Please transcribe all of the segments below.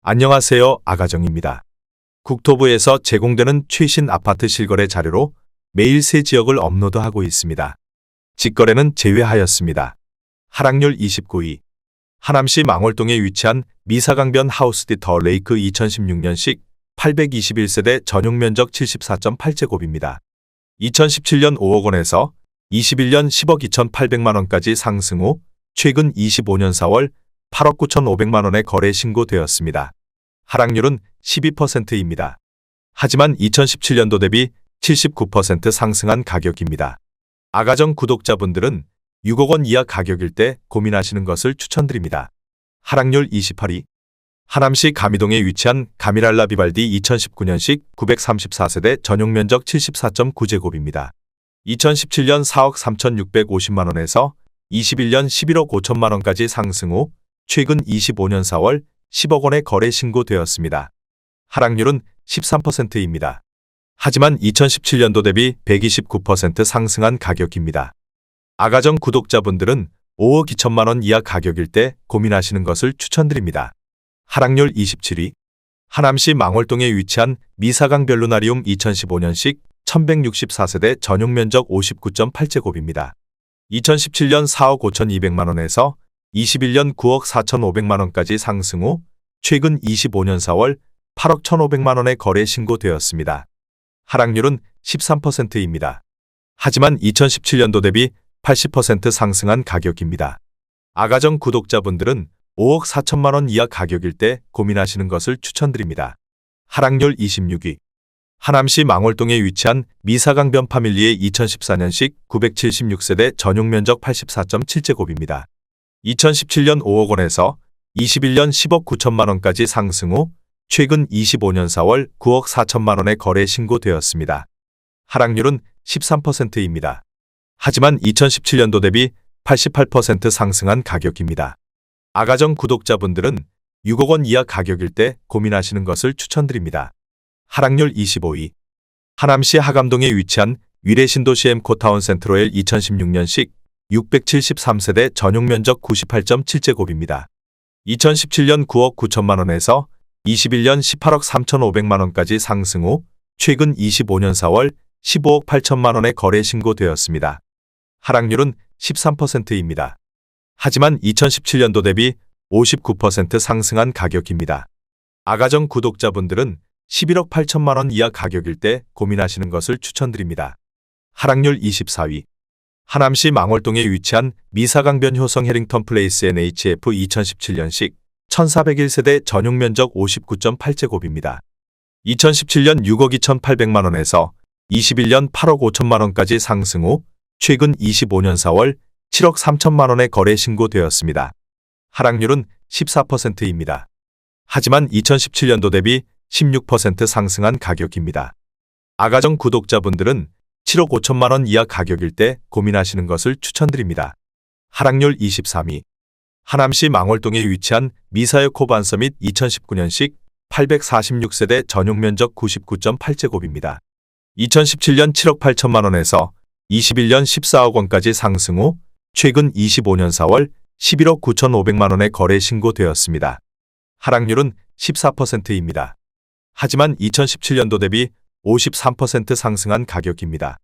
안녕하세요. 아가정입니다. 국토부에서 제공되는 최신 아파트 실거래 자료로 매일 새 지역을 업로드하고 있습니다. 직거래는 제외하였습니다. 하락률 29위. 하남시 망월동에 위치한 미사강변 하우스디 더 레이크 2016년식 821세대 전용 면적 74.8제곱입니다. 2017년 5억 원에서 21년 10억 2,800만 원까지 상승 후 최근 25년 4월 8억 9,500만 원에 거래 신고되었습니다. 하락률은 12%입니다. 하지만 2017년도 대비 79% 상승한 가격입니다. 아가정 구독자분들은 6억 원 이하 가격일 때 고민하시는 것을 추천드립니다. 하락률 28위. 하남시 가미동에 위치한 가미랄라 비발디 2019년식 934세대 전용 면적 74.9제곱입니다. 2017년 4억 3,650만 원에서 21년 11억 5천만 원까지 상승 후 최근 25년 4월 10억 원에 거래 신고되었습니다. 하락률은 13%입니다. 하지만 2017년도 대비 129% 상승한 가격입니다. 아가정 구독자분들은 5억 2천만 원 이하 가격일 때 고민하시는 것을 추천드립니다. 하락률 27위. 하남시 망월동에 위치한 미사강 벨루나리움 2015년식 1164세대 전용 면적 59.8제곱입니다. 2017년 4억 5,200만 원에서 21년 9억 4,500만 원까지 상승 후 최근 25년 4월 8억 1,500만 원에 거래 신고되었습니다. 하락률은 13%입니다. 하지만 2017년도 대비 80% 상승한 가격입니다. 아가정 구독자분들은 5억 4천만 원 이하 가격일 때 고민하시는 것을 추천드립니다. 하락률 26위. 하남시 망월동에 위치한 미사강변 파밀리의 2014년식 976세대 전용 면적 84.7제곱입니다. 2017년 5억 원에서 21년 10억 9천만 원까지 상승 후 최근 25년 4월 9억 4천만 원에 거래 신고되었습니다. 하락률은 13%입니다. 하지만 2017년도 대비 88% 상승한 가격입니다. 아가정 구독자분들은 6억 원 이하 가격일 때 고민하시는 것을 추천드립니다. 하락률 25위. 하남시 하감동에 위치한 위례신도시 엠코타운 센트로엘 2016년식 673세대 전용 면적 98.7제곱입니다. 2017년 9억 9천만 원에서 21년 18억 3,500만 원까지 상승 후 최근 25년 4월 15억 8천만 원에 거래 신고되었습니다. 하락률은 13%입니다. 하지만 2017년도 대비 59% 상승한 가격입니다. 아가정 구독자분들은 11억 8천만 원 이하 가격일 때 고민하시는 것을 추천드립니다. 하락률 24위. 하남시 망월동에 위치한 미사강변 효성 해링턴 플레이스 NHF 2017년식 1401세대 전용 면적 59.8제곱입니다. 2017년 6억 2,800만 원에서 21년 8억 5천만 원까지 상승 후 최근 25년 4월 7억 3천만 원에 거래 신고되었습니다. 하락률은 14%입니다. 하지만 2017년도 대비 16% 상승한 가격입니다. 아가정 구독자분들은 7억 5천만 원 이하 가격일 때 고민하시는 것을 추천드립니다. 하락률 23위. 하남시 망월동에 위치한 미사역 코반서밋 2019년식 846세대 전용 면적 99.8제곱입니다. 2017년 7억 8천만 원에서 21년 14억 원까지 상승 후 최근 25년 4월 11억 9,500만 원에 거래 신고되었습니다. 하락률은 14%입니다. 하지만 2017년도 대비 53% 상승한 가격입니다.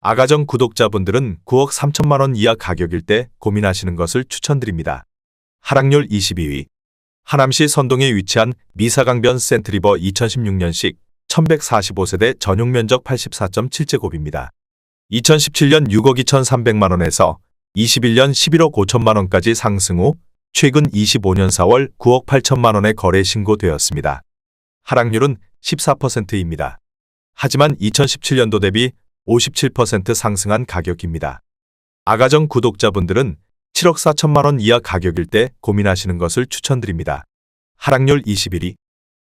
아가정 구독자분들은 9억 3천만 원 이하 가격일 때 고민하시는 것을 추천드립니다. 하락률 22위. 하남시 선동에 위치한 미사강변 센트리버 2016년식 1145세대 전용 면적 84.7제곱입니다. 2017년 6억 2,300만 원에서 21년 11억 5천만 원까지 상승 후 최근 25년 4월 9억 8천만 원에 거래 신고되었습니다. 하락률은 14%입니다. 하지만 2017년도 대비 57% 상승한 가격입니다. 아가정 구독자분들은 7억 4천만 원 이하 가격일 때 고민하시는 것을 추천드립니다. 하락률 21위.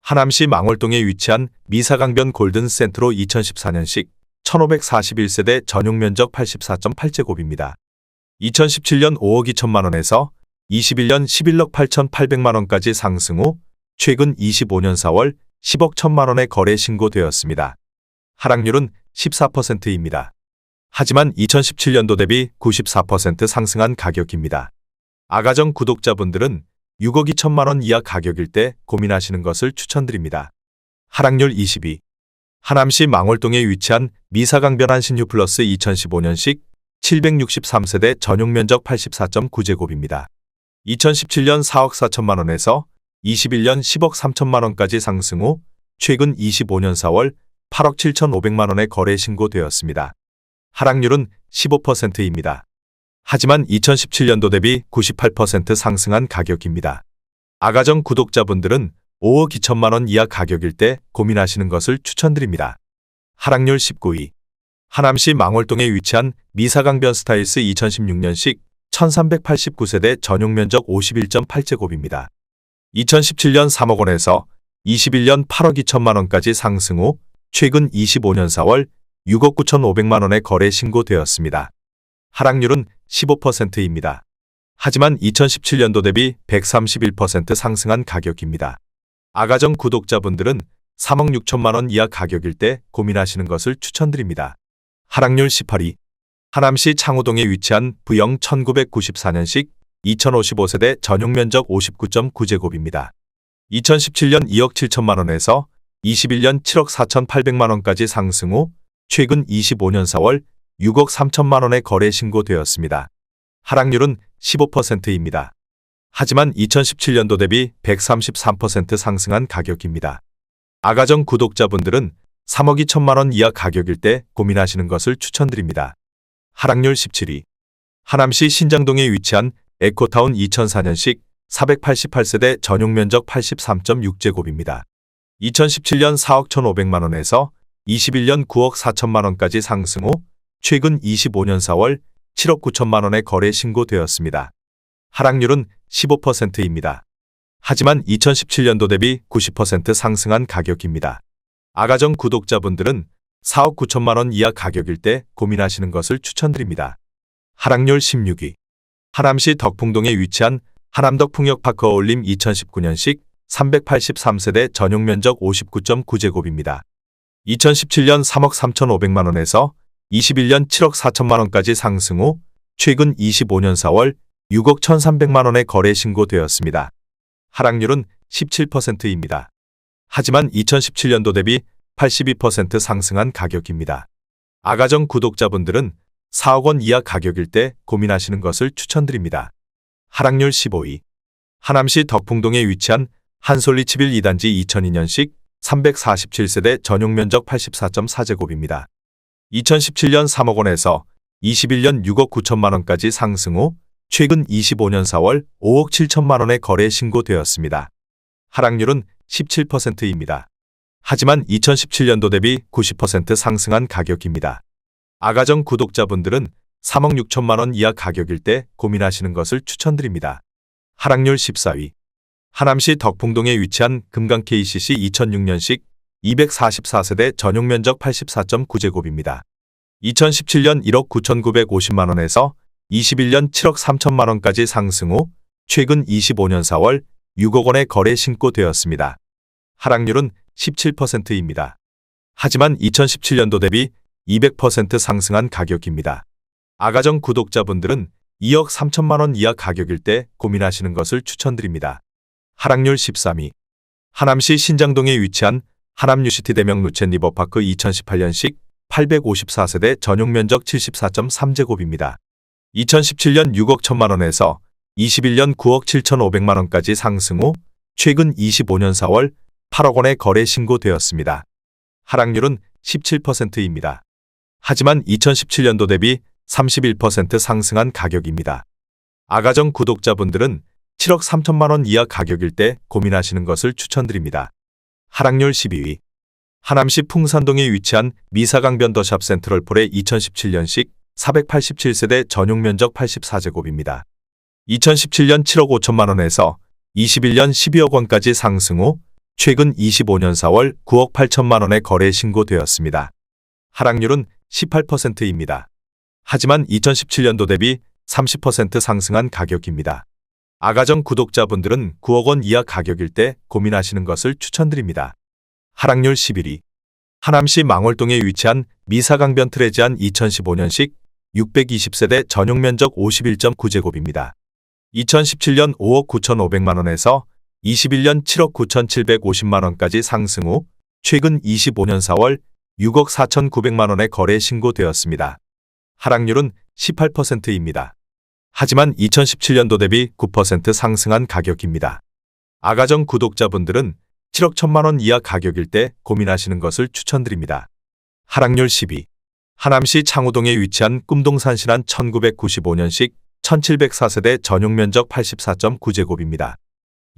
하남시 망월동에 위치한 미사강변 골든 센트로 2014년식 1541세대 전용 면적 84.8제곱입니다. 2017년 5억 2천만 원에서 21년 11억 8,800만 원까지 상승 후 최근 25년 4월 10억 1천만 원에 거래 신고되었습니다. 하락률은 14%입니다. 하지만 2017년도 대비 94% 상승한 가격입니다. 아가정 구독자분들은 6억 2천만 원 이하 가격일 때 고민하시는 것을 추천드립니다. 하락률 22. 하남시 망월동에 위치한 미사강변 한신휴 플러스 2015년식 763세대 전용 면적 84.9제곱입니다. 2017년 4억 4천만 원에서 21년 10억 3천만 원까지 상승 후 최근 25년 4월 8억 7천5백만 원에 거래 신고되었습니다. 하락률은 15%입니다. 하지만 2017년도 대비 98% 상승한 가격입니다. 아가정 구독자분들은 5억 2천만 원 이하 가격일 때 고민하시는 것을 추천드립니다. 하락률 19위. 하남시 망월동에 위치한 미사강변 스타일스 2016년식 1389세대 전용 면적 51.8제곱입니다. 2017년 3억 원에서 21년 8억 2천만 원까지 상승 후 최근 25년 4월 6억 9천5백만 원에 거래 신고되었습니다. 하락률은 15%입니다. 하지만 2017년도 대비 131% 상승한 가격입니다. 아가정 구독자분들은 3억 6천만 원 이하 가격일 때 고민하시는 것을 추천드립니다. 하락률 18위. 하남시 창호동에 위치한 V형 1994년식 2055세대 전용 면적 59.9제곱입니다. 2017년 2억 7천만 원에서 21년 7억 4천8백만 원까지 상승 후 최근 25년 4월 6억 3천만 원에 거래 신고되었습니다. 하락률은 15%입니다. 하지만 2017년도 대비 133% 상승한 가격입니다. 아가정 구독자분들은 3억 2천만 원 이하 가격일 때 고민하시는 것을 추천드립니다. 하락률 17위. 하남시 신장동에 위치한 에코타운 2004년식 488세대 전용 면적 83.6제곱입니다. 2017년 4억 1,500만 원에서 21년 9억 4천만 원까지 상승 후 최근 25년 4월 7억 9천만 원에 거래 신고되었습니다. 하락률은 15%입니다. 하지만 2017년도 대비 90% 상승한 가격입니다. 아가정 구독자분들은 4억 9천만 원 이하 가격일 때 고민하시는 것을 추천드립니다. 하락률 16위. 하남시 덕풍동에 위치한 하남덕풍역파크 어울림 2019년식 383세대 전용 면적 59.9제곱입니다. 2017년 3억 3천5백만 원에서 21년 7억 4천만 원까지 상승 후 최근 25년 4월 6억 1,300만 원에 거래 신고되었습니다. 하락률은 17%입니다. 하지만 2017년도 대비 82% 상승한 가격입니다. 아가정 구독자분들은 4억 원 이하 가격일 때 고민하시는 것을 추천드립니다. 하락률 15위. 하남시 덕풍동에 위치한 한솔리 11 2단지 2002년식 347세대 전용 면적 84.4제곱입니다. 2017년 3억 원에서 21년 6억 9천만 원까지 상승 후 최근 25년 4월 5억 7천만 원에 거래 신고되었습니다. 하락률은 17%입니다. 하지만 2017년도 대비 90% 상승한 가격입니다. 아가정 구독자분들은 3억 6천만 원 이하 가격일 때 고민하시는 것을 추천드립니다. 하락률 14위. 하남시 덕풍동에 위치한 금강 KCC 2006년식 244세대 전용 면적 84.9제곱입니다. 2017년 1억 9,950만 원에서 21년 7억 3천만 원까지 상승 후 최근 25년 4월 6억 원에 거래 신고되었습니다. 하락률은 17%입니다. 하지만 2017년도 대비 200% 상승한 가격입니다. 아가정 구독자분들은 2억 3천만 원 이하 가격일 때 고민하시는 것을 추천드립니다. 하락률 13위. 하남시 신장동에 위치한 하남뉴시티 대명 루첸 리버파크 2018년식 854세대 전용 면적 74.3제곱입니다. 2017년 6억 1천만 원에서 21년 9억 7천5백만 원까지 상승 후 최근 25년 4월 8억 원에 거래 신고되었습니다. 하락률은 17%입니다. 하지만 2017년도 대비 31% 상승한 가격입니다. 아가정 구독자분들은 7억 3천만 원 이하 가격일 때 고민하시는 것을 추천드립니다. 하락률 12위. 하남시 풍산동에 위치한 미사강변 더샵 센트럴폴의 2017년식 487세대 전용 면적 84제곱입니다. 2017년 7억 5천만 원에서 21년 12억 원까지 상승 후 최근 25년 4월 9억 8천만 원에 거래 신고되었습니다. 하락률은 18%입니다. 하지만 2017년도 대비 30% 상승한 가격입니다. 아가정 구독자분들은 9억 원 이하 가격일 때 고민하시는 것을 추천드립니다. 하락률 11위. 하남시 망월동에 위치한 미사강변 트레지안 2015년식 620세대 전용 면적 51.9제곱입니다. 2017년 5억 9,500만 원에서 21년 7억 9,750만 원까지 상승 후 최근 25년 4월 6억 4,900만 원의 거래 신고되었습니다. 하락률은 18%입니다. 하지만 2017년도 대비 9% 상승한 가격입니다. 아가정 구독자분들은 7억 1천만 원 이하 가격일 때 고민하시는 것을 추천드립니다. 하락률 12. 하남시 창우동에 위치한 꿈동산 신안 1995년식 1704세대 전용 면적 84.9제곱입니다.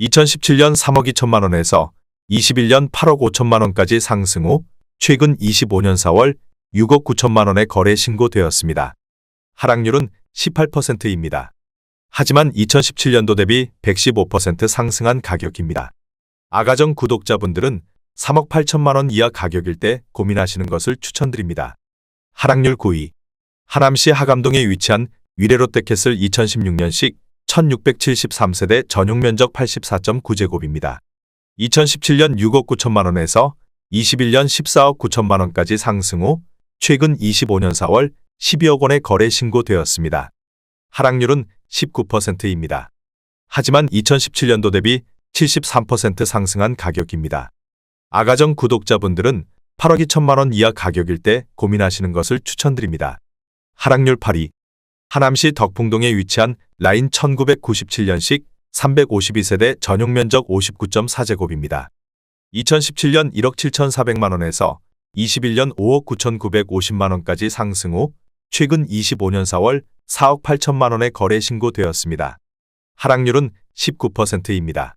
2017년 3억 2천만 원에서 21년 8억 5천만 원까지 상승 후 최근 25년 4월 6억 9천만 원의 거래 신고되었습니다. 하락률은 18%입니다. 하지만 2017년도 대비 115% 상승한 가격입니다. 아가정 구독자분들은 3억 8천만 원 이하 가격일 때 고민하시는 것을 추천드립니다. 하락률 9위. 하남시 하감동에 위치한 위례롯데캐슬 2016년식 1673세대 전용 면적 84.9제곱입니다. 2017년 6억 9천만 원에서 21년 14억 9천만 원까지 상승 후 최근 25년 4월 12억 원의 거래 신고되었습니다. 하락률은 19%입니다. 하지만 2017년도 대비 73% 상승한 가격입니다. 아가정 구독자분들은 8억 2천만 원 이하 가격일 때 고민하시는 것을 추천드립니다. 하락률 8위. 하남시 덕풍동에 위치한 라인 1997년식 352세대 전용 면적 59.4제곱입니다. 2017년 1억 7,400만 원에서 21년 5억 9,950만 원까지 상승 후 최근 25년 4월 4억 8천만 원의 거래 신고되었습니다. 하락률은 19%입니다.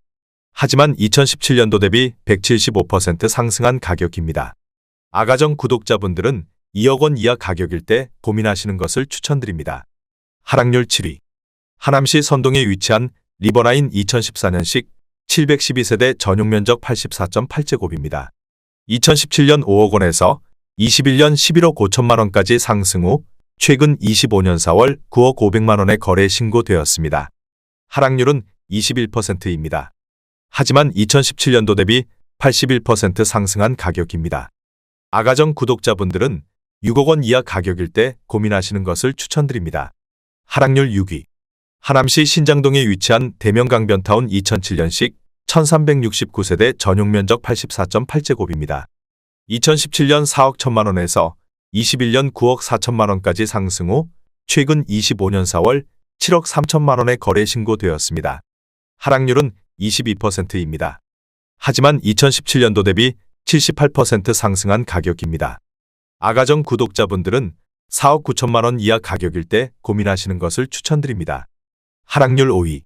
하지만 2017년도 대비 175% 상승한 가격입니다. 아가정 구독자분들은 2억 원 이하 가격일 때 고민하시는 것을 추천드립니다. 하락률 7위. 하남시 선동에 위치한 리버라인 2014년식 712세대 전용 면적 84.8제곱입니다. 2017년 5억 원에서 21년 11억 5천만 원까지 상승 후 최근 25년 4월 9억 500만 원의 거래 신고되었습니다. 하락률은 21%입니다. 하지만 2017년도 대비 81% 상승한 가격입니다. 아가정 구독자분들은 6억 원 이하 가격일 때 고민하시는 것을 추천드립니다. 하락률 6위. 하남시 신장동에 위치한 대명강변타운 2007년식 1369세대 전용 면적 84.8제곱입니다. 2017년 4억 1천만 원에서 21년 9억 4천만 원까지 상승 후 최근 25년 4월 7억 3천만 원의 거래 신고되었습니다. 하락률은 22%입니다. 하지만 2017년도 대비 78% 상승한 가격입니다. 아가정 구독자분들은 4억 9천만 원 이하 가격일 때 고민하시는 것을 추천드립니다. 하락률 5위.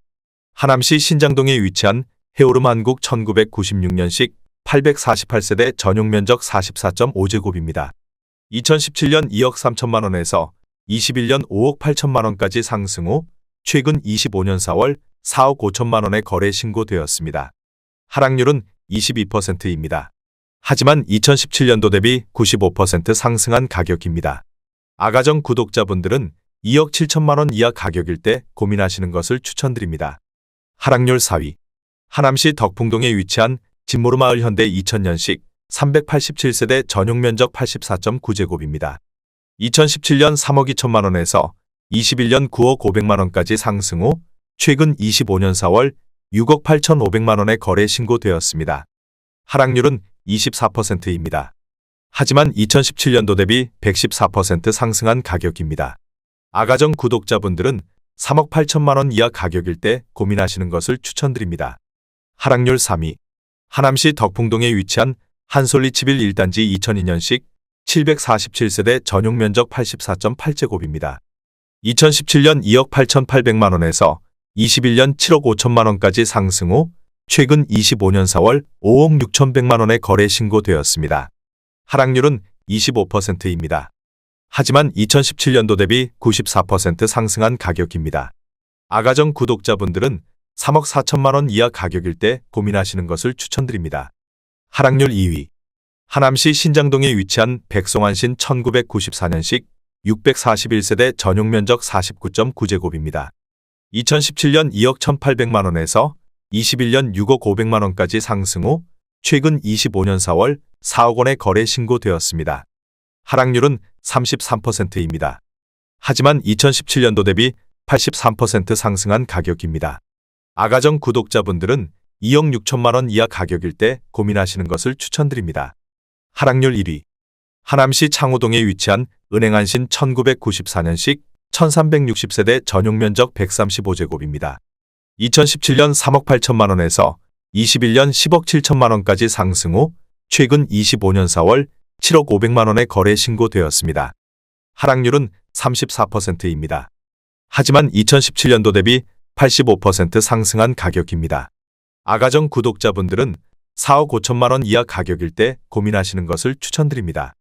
하남시 신장동에 위치한 해오름 한국 1996년식 848세대 전용 면적 44.5제곱입니다. 2017년 2억 3천만 원에서 21년 5억 8천만 원까지 상승 후 최근 25년 4월 4억 5천만 원의 거래 신고되었습니다. 하락률은 22%입니다. 하지만 2017년도 대비 95% 상승한 가격입니다. 아가정 구독자분들은 2억 7천만 원 이하 가격일 때 고민하시는 것을 추천드립니다. 하락률 4위. 하남시 덕풍동에 위치한 진모르마을 현대 2000년식 387세대 전용 면적 84.9제곱입니다. 2017년 3억 2천만 원에서 21년 9억 500만 원까지 상승 후 최근 25년 4월 6억 8,500만 원의 거래 신고되었습니다. 하락률은 24%입니다. 하지만 2017년도 대비 114% 상승한 가격입니다. 아가정 구독자분들은 3억 8천만 원 이하 가격일 때 고민하시는 것을 추천드립니다. 하락률 3위. 하남시 덕풍동에 위치한 한솔리7일 1단지 2002년식 747세대 전용 면적 84.8제곱입니다. 2017년 2억 8,800만 원에서 21년 7억 5천만 원까지 상승 후 최근 25년 4월 5억 6,100만 원의 거래 신고되었습니다. 하락률은 25%입니다. 하지만 2017년도 대비 94% 상승한 가격입니다. 아가정 구독자분들은 3억 4천만 원 이하 가격일 때 고민하시는 것을 추천드립니다. 하락률 2위. 하남시 신장동에 위치한 백송한신 1994년식 641세대 전용 면적 49.9제곱입니다. 2017년 2억 1,800만 원에서 21년 6억 500만 원까지 상승 후 최근 25년 4월 4억 원의 거래 신고되었습니다. 하락률은 33%입니다. 하지만 2017년도 대비 83% 상승한 가격입니다. 아가정 구독자분들은 2억 6천만 원 이하 가격일 때 고민하시는 것을 추천드립니다. 하락률 1위. 하남시 창호동에 위치한 은행안신 1994년식 1360세대 전용 면적 135제곱입니다. 2017년 3억 8천만 원에서 21년 10억 7천만 원까지 상승 후 최근 25년 4월 7억 500만 원에 거래 신고되었습니다. 하락률은 34%입니다. 하지만 2017년도 대비 85% 상승한 가격입니다. 아가정 구독자분들은 4억 5천만 원 이하 가격일 때 고민하시는 것을 추천드립니다.